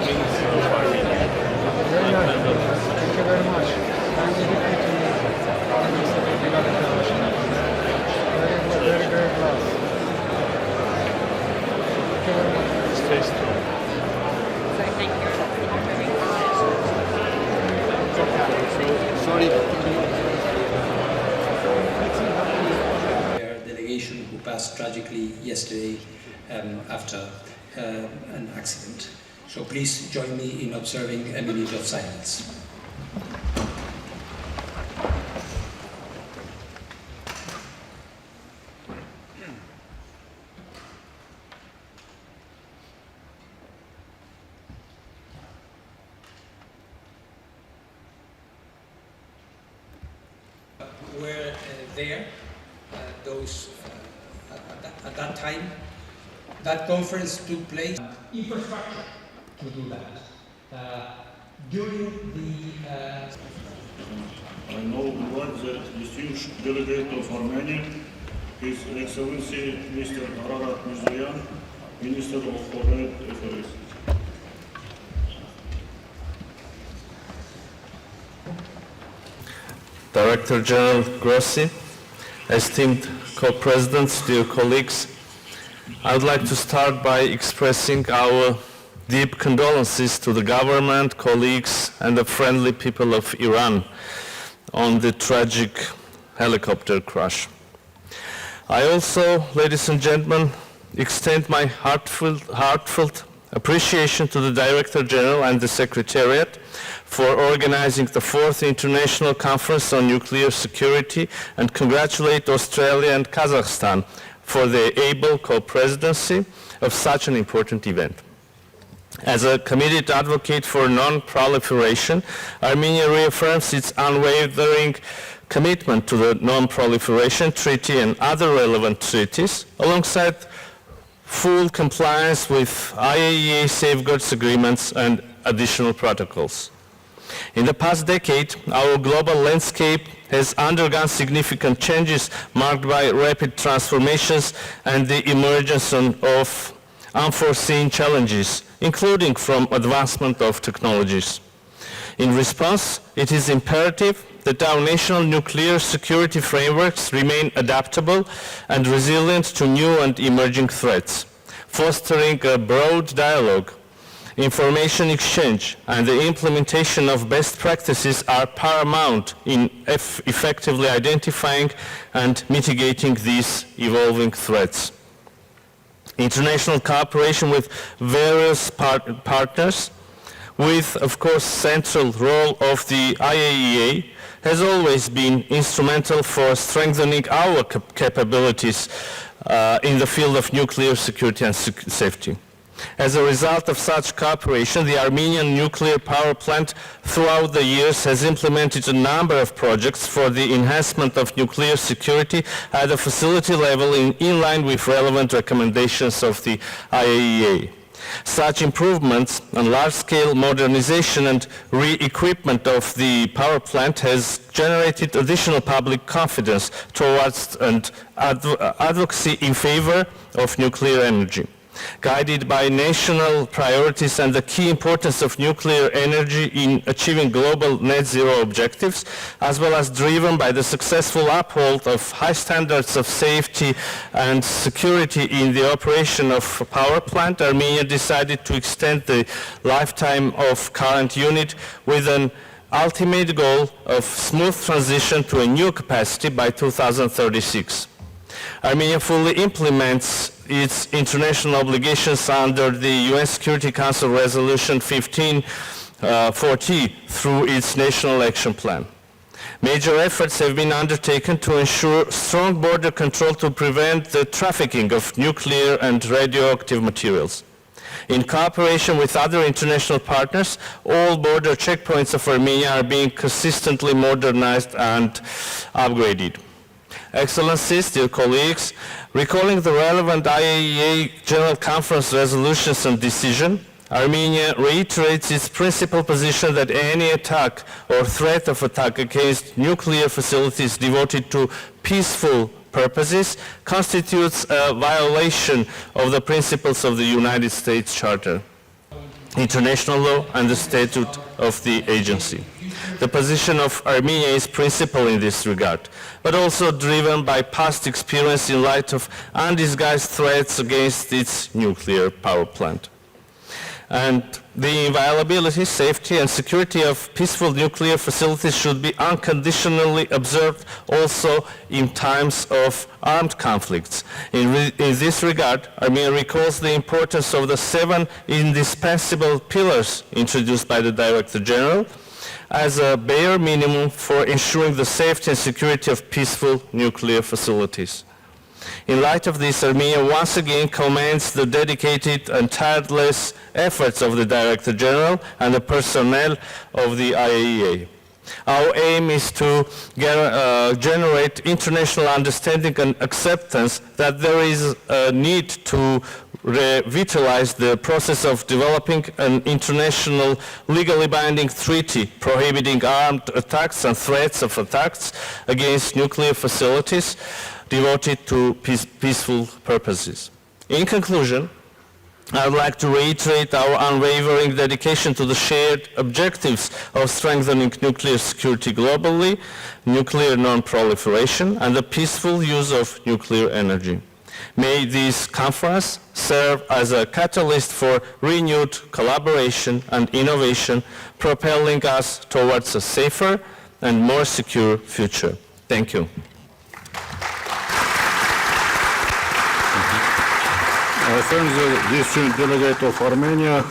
means of Armenia. Very nice. Thank you very much. I'm dedicated to you. Very, very glad. Thank you very much. Stay strong. So thank you. Sorry. Delegation who passed tragically yesterday after an accident. So please join me in observing a minute of silence. Were there, those at that time. That conference took place. Infrastructure to do that. During the I now invite the distinguished delegate of Armenia, His Excellency Mr. Ararат Mիրzոյանի, Minister of Foreign Affairs. Director General Grossi, esteemed co-presidents, dear colleagues, I would like to start by expressing our deep condolences to the government, colleagues, and the friendly people of Iran on the tragic helicopter crash. I also, ladies and gentlemen, extend my heartfelt appreciation to the Director General and the Secretariat for organizing the 4th International Conference on Nuclear Security and congratulate Australia and Kazakhstan for their able co-presidency of such an important event. As a committed advocate for non-proliferation, Armenia reaffirms its unwavering commitment to the Non-Proliferation Treaty and other relevant treaties, alongside full compliance with IAEA safeguards agreements and additional protocols. In the past decade, our global landscape has undergone significant changes marked by rapid transformations and the emergence of unforeseen challenges, including from advancement of technologies. In response, it is imperative that our national nuclear security frameworks remain adaptable and resilient to new and emerging threats, fostering a broad dialogue. Information exchange and the implementation of best practices are paramount in effectively identifying and mitigating these evolving threats. International cooperation with various partners, with, of course, central role of the IAEA, has always been instrumental for strengthening our capabilities in the field of nuclear security and safety. As a result of such cooperation, the Armenian nuclear power plant throughout the years has implemented a number of projects for the enhancement of nuclear security at the facility level in line with relevant recommendations of the IAEA. Such improvements and large-scale modernization and re-equipment of the power plant has generated additional public confidence towards and advocacy in favor of nuclear energy. Guided by national priorities and the key importance of nuclear energy in achieving global net zero objectives, as well as driven by the successful uphold of high standards of safety and security in the operation of power plant, Armenia decided to extend the lifetime of current unit with an ultimate goal of smooth transition to a new capacity by 2036. Armenia fully implements its international obligations under the UN Security Council Resolution 1540 through its National Action Plan. Major efforts have been undertaken to ensure strong border control to prevent the trafficking of nuclear and radioactive materials. In cooperation with other international partners, all border checkpoints of Armenia are being consistently modernized and upgraded. Excellencies, dear colleagues, recalling the relevant IAEA General Conference resolutions and decision, Armenia reiterates its principal position that any attack or threat of attack against nuclear facilities devoted to peaceful purposes constitutes a violation of the principles of the United States Charter. international law and the statute of the agency. The position of Armenia is principled in this regard, but also driven by past experience in light of undisguised threats against its nuclear power plant. And the inviolability, safety, and security of peaceful nuclear facilities should be unconditionally observed also in times of armed conflicts. In this regard, Armenia recalls the importance of the 7 indispensable pillars introduced by the Director General as a bare minimum for ensuring the safety and security of peaceful nuclear facilities. In light of this, Armenia once again commends the dedicated and tireless efforts of the Director General and the personnel of the IAEA. Our aim is to generate international understanding and acceptance that there is a need to revitalize the process of developing an international legally binding treaty prohibiting armed attacks and threats of attacks against nuclear facilities devoted to peaceful purposes. In conclusion, I would like to reiterate our unwavering dedication to the shared objectives of strengthening nuclear security globally, nuclear non-proliferation, and the peaceful use of nuclear energy. May this conference serve as a catalyst for renewed collaboration and innovation, propelling us towards a safer and more secure future. Thank you. I thank the distinguished delegate of Armenia